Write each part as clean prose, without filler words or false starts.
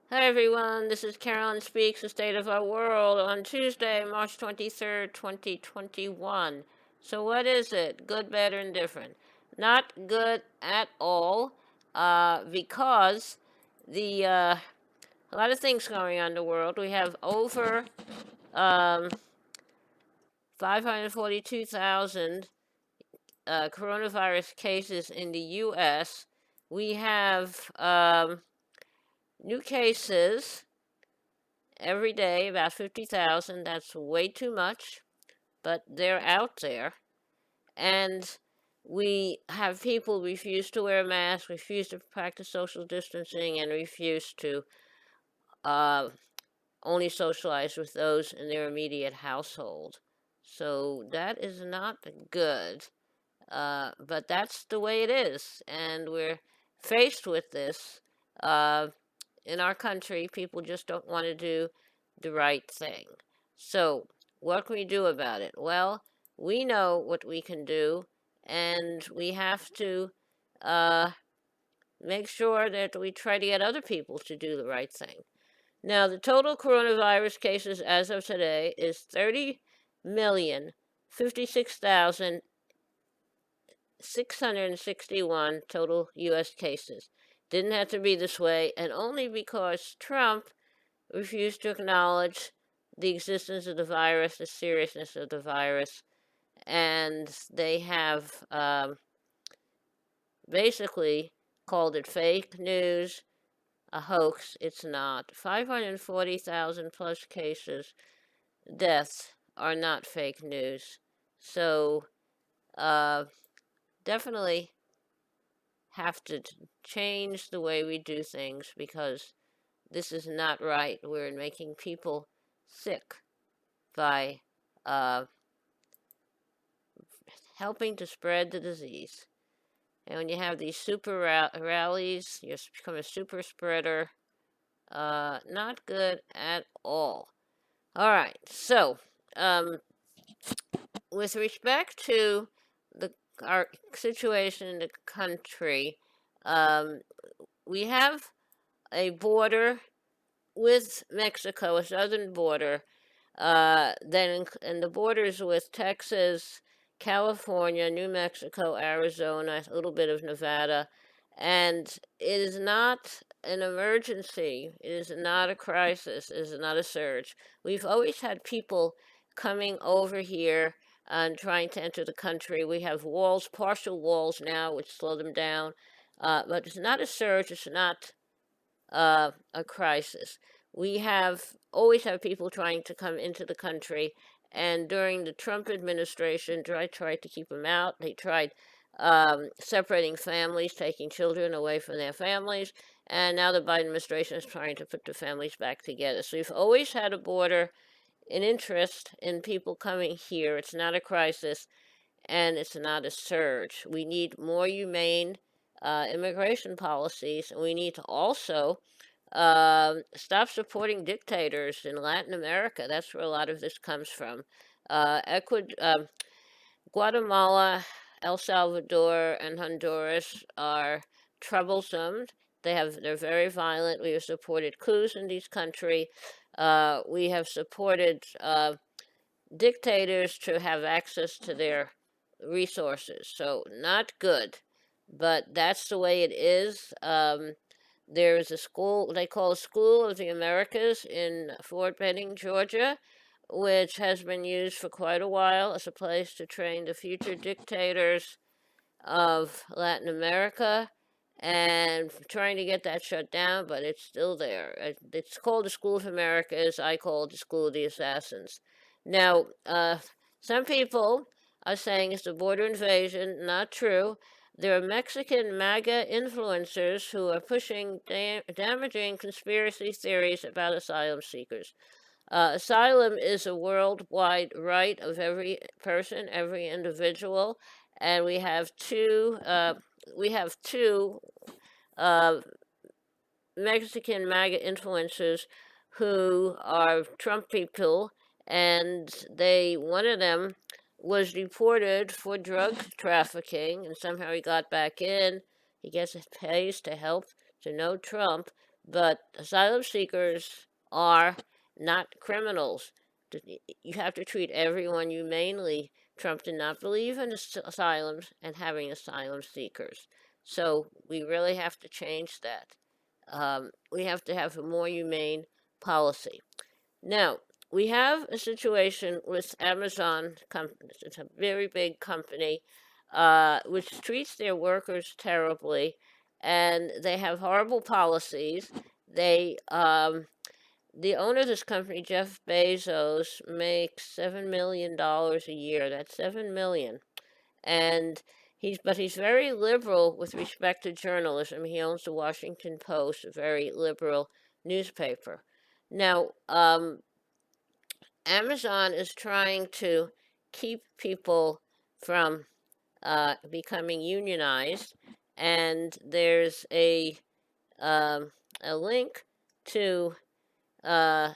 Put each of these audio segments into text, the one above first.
Hi everyone, this is Carolyn Speaks, The State of Our World on Tuesday, March 23rd, 2021. So what is it? Good, bad, or indifferent? Not good at all, because a lot of things going on in the world. We have over um, 542,000 coronavirus cases in the U.S. We have new cases every day, about 50,000. That's way too much, but they're out there. And we have people refuse to wear masks, refuse to practice social distancing, and refuse to uh, only socialize with those in their immediate household. So that is not good. But that's the way it is. And we're faced with this. In our country, people just don't want to do the right thing. So, what can we do about it? Well, we know what we can do, and we have to uh, make sure that we try to get other people to do the right thing. Now, the total coronavirus cases as of today is 30,056,661 total U.S. cases. Didn't have to be this way, and only because Trump refused to acknowledge the existence of the virus, the seriousness of the virus, and they have basically called it fake news, a hoax. It's not. 540,000 plus cases, deaths are not fake news. So, uh, definitely have to change the way we do things because this is not right. We're making people sick by uh, helping to spread the disease. And when you have these super rallies, you become a super spreader. Not good at all. All right, so um, with respect to the our situation in the country, um, we have a border with Mexico, a southern border, then and the borders with Texas, California, New Mexico, Arizona, a little bit of Nevada, and it is not an emergency. It is not a crisis. It is not a surge. We've always had people coming over here and trying to enter the country. We have walls, partial walls now, which slow them down. But it's not a surge. It's not a crisis. We have always have people trying to come into the country, and during the Trump administration, tried to keep them out. They tried separating families, taking children away from their families, and now the Biden administration is trying to put the families back together. So we've always had a border, an interest in people coming here. It's not a crisis, and it's not a surge. We need more humane immigration policies, and we need to also stop supporting dictators in Latin America. That's where a lot of this comes from. Guatemala, El Salvador, and Honduras are troublesome. They're very violent. We have supported coups in these countries. We have supported dictators to have access to their resources. So not good, but that's the way it is. There's a school they call School of the Americas in Fort Benning, Georgia, which has been used for quite a while as a place to train the future dictators of Latin America, and trying to get that shut down, but it's still there. It's called the School of Americas. I call it the School of the Assassins. Now, some people are saying it's a border invasion. Not true. There are Mexican MAGA influencers who are pushing damaging conspiracy theories about asylum seekers. Asylum is a worldwide right of every person, every individual, and we have two uh, Mexican MAGA influencers who are Trump people, and one of them was deported for drug trafficking, and somehow he got back in. He gets pays to help to know Trump, but asylum seekers are not criminals. You have to treat everyone humanely. Trump did not believe in asylums and having asylum seekers. So we really have to change that. We have to have a more humane policy. Now, we have a situation with Amazon. It's a very big company, which treats their workers terribly, and they have horrible policies. The owner of this company, Jeff Bezos, makes $7 million a year. That's 7 million, and he's very liberal with respect to journalism. He owns the Washington Post, a very liberal newspaper. Now, Amazon is trying to keep people from becoming unionized, and there's a link to uh,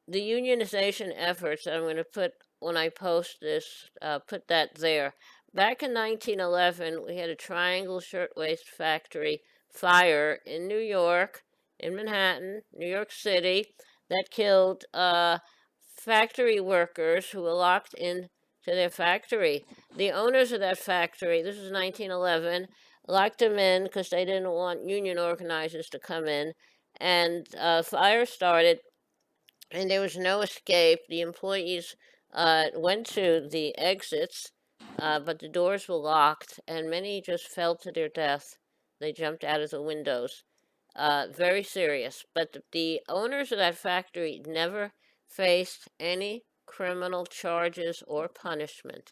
the unionization efforts that I'm going to put when I post this, put that there. Back in 1911, we had a Triangle Shirtwaist Factory fire in New York, in Manhattan, New York City, that killed factory workers who were locked in to their factory. The owners of that factory, this is 1911, locked them in because they didn't want union organizers to come in, and fire started, and there was no escape. The employees went to the exits, but the doors were locked, and many just fell to their death. They jumped out of the windows. Very serious. But the owners of that factory never faced any criminal charges or punishment.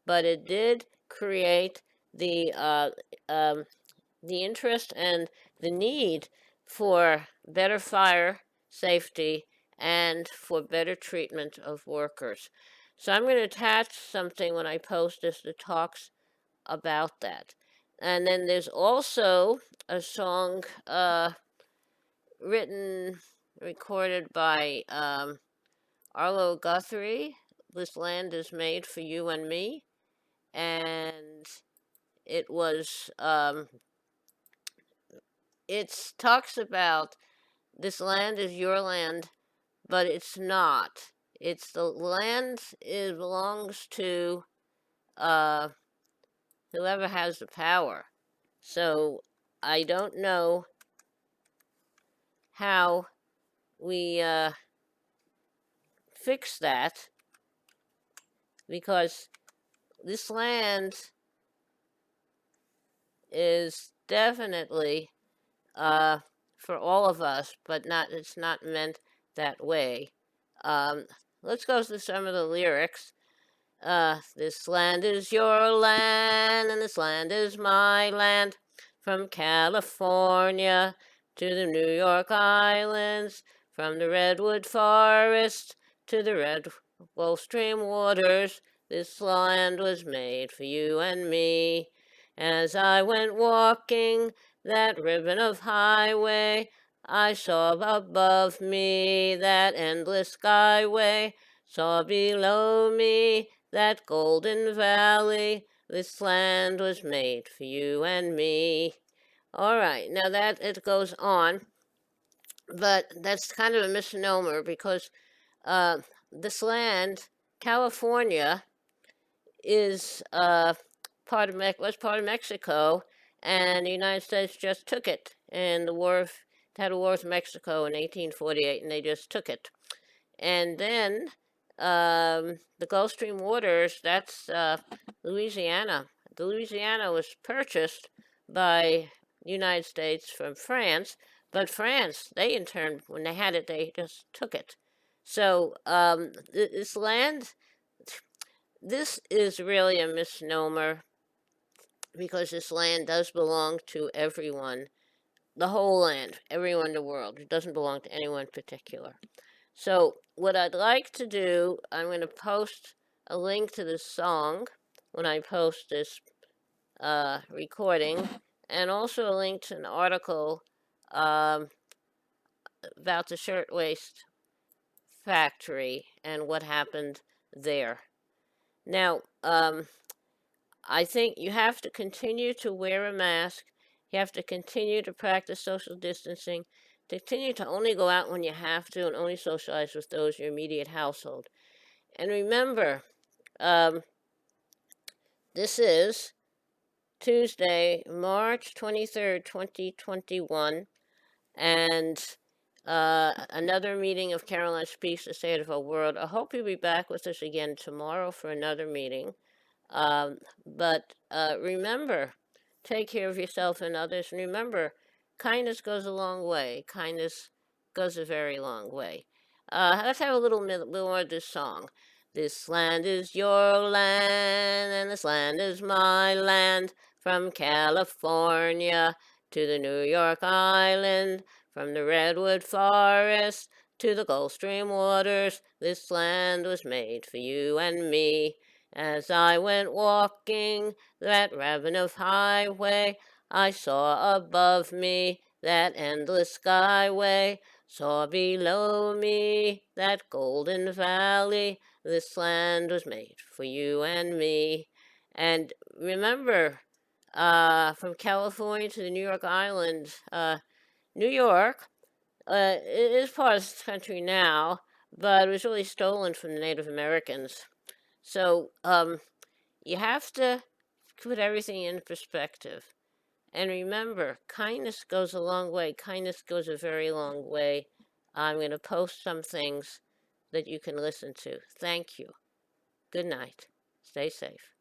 But it did create the interest and the need for better fire safety and for better treatment of workers. So I'm going to attach something when I post this that talks about that. And then there's also a song recorded by Arlo Guthrie. This land is made for you and me. And it was, it talks about this land is your land, but it's not. It's the land belongs to whoever has the power. So I don't know how we fix that, because this land is definitely for all of us, but it's not meant that way. Let's go to some of the lyrics. This land is your land, and this land is my land. From California to the New York Islands, from the Redwood Forest to the Red Gulf Stream waters, this land was made for you and me. As I went walking that ribbon of highway, I saw above me that endless skyway, saw below me that golden valley. This land was made for you and me. All right, now that it goes on, but that's kind of a misnomer, because this land, California, is was part of Mexico, and the United States just took it. And had a war with Mexico in 1848, and they just took it. And then the Gulf Stream waters, that's Louisiana. The Louisiana was purchased by the United States from France, but France, they in turn, when they had it, they just took it. So this land, this is really a misnomer, because this land does belong to everyone, the whole land, everyone in the world. It doesn't belong to anyone in particular. So what I'd like to do, I'm going to post a link to this song when I post this recording, and also a link to an article about the shirtwaist factory and what happened there. Now, I think you have to continue to wear a mask You have to continue to practice social distancing. Continue to only go out when you have to and only socialize with those in your immediate household. And remember, um, this is Tuesday, March 23rd, 2021, and another meeting of Caroline Speaks the State of Our World. I hope you'll be back with us again tomorrow for another meeting. But remember, take care of yourself and others. And remember, kindness goes a long way. Kindness goes a very long way. Let's have a little more of this song. This land is your land, and this land is my land. From California to the New York Island, from the Redwood Forest to the Gulf Stream waters, this land was made for you and me. As I went walking that ravenous highway, I saw above me that endless skyway, saw below me that golden valley. This land was made for you and me. And remember, from California to the New York Island, New York is part of this country now, but it was really stolen from the Native Americans. So you have to put everything in perspective. And remember, kindness goes a long way. Kindness goes a very long way. I'm going to post some things that you can listen to. Thank you. Good night. Stay safe.